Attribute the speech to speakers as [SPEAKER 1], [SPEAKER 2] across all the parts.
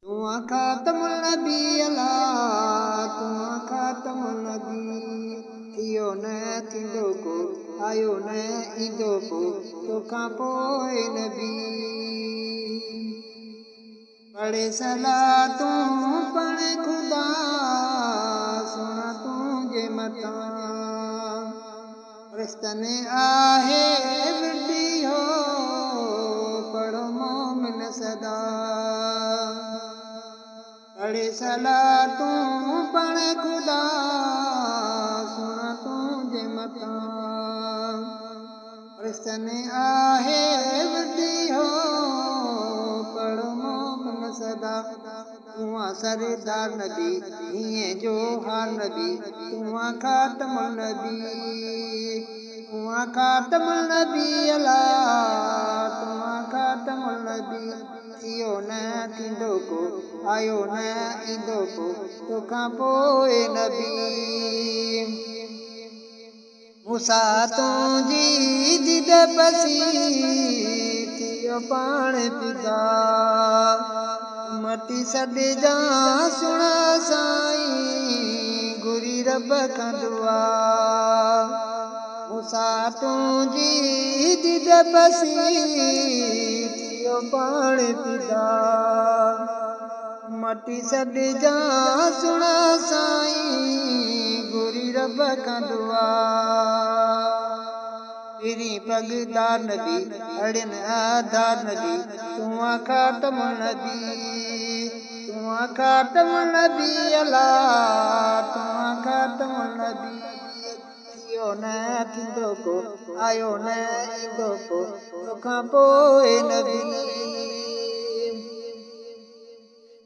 [SPEAKER 1] खातमुल नबी अल्लाह तूं खातमुल नबी थियो न थींदो को आयो न ईंदो को तोखां पोइ नबी पढ़े सलातूं पढ़े खुदा सुणा तुंहिंजे मथां रिश्तनि आहे विधी हो पढ़ो मोमिन सदा पढ़े सलातूं पढ़े खुदा सुणा तुंहिंजे मथां रिश्तनि आहे विधी हो पढ़ो मोमिन सदा तूं सरदार नबी हीअं जो हाल नबी तूं खातमुल नबी तूं खातमुल नबी अल्लाह तूं खातमुल नबी थियो न थींदो को आयो न ईंदो को तोखां पोइ नबी मूसा तुंहिंजी दीद पसी थियो पाण पिता मती सॾजा सुण साईं घुरी रब खां दुआ मूसा तुंहिंजी दीद पसी थियो पाण पिता मती सॾजा सुण साईं घुरी रब खां दुआ तेरी पगदार नबी अड़िन आधार नबी तूं खातमुल नबी तूं खातमुल नबी अल्लाह तूं खातमुल नबी थियो न थींदो को आयो न ईंदो को तोखां पोइ नबी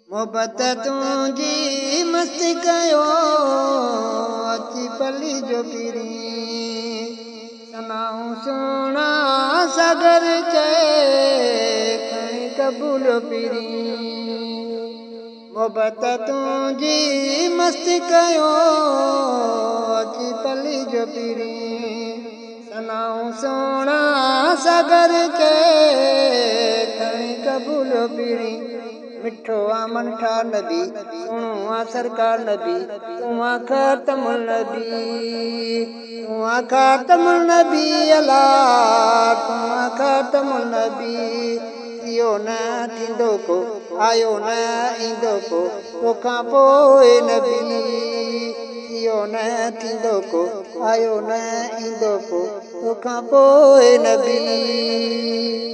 [SPEAKER 1] मोहबत तुंहिंजी मस्त कयो अची पली जो पिरी सनाऊं सुणा सागर चए खणी कबूल पिरी मोहबत तुंहिंजी मस्त कयो अची पली जो पिरी सनाऊं सुणा सागर चए खणी कबूल पिरी मिठो आमन ठा नबी सुणो सरकार नबी तूं खातमुल नबी तूं खातमुल नबी अल्लाह तूं खातमुल नबी थियो न थींदो को आयो न ईंदो को तोखां पोइ नबी थियो न थींदो को आयो न ईंदो को तोखां पोइ नबी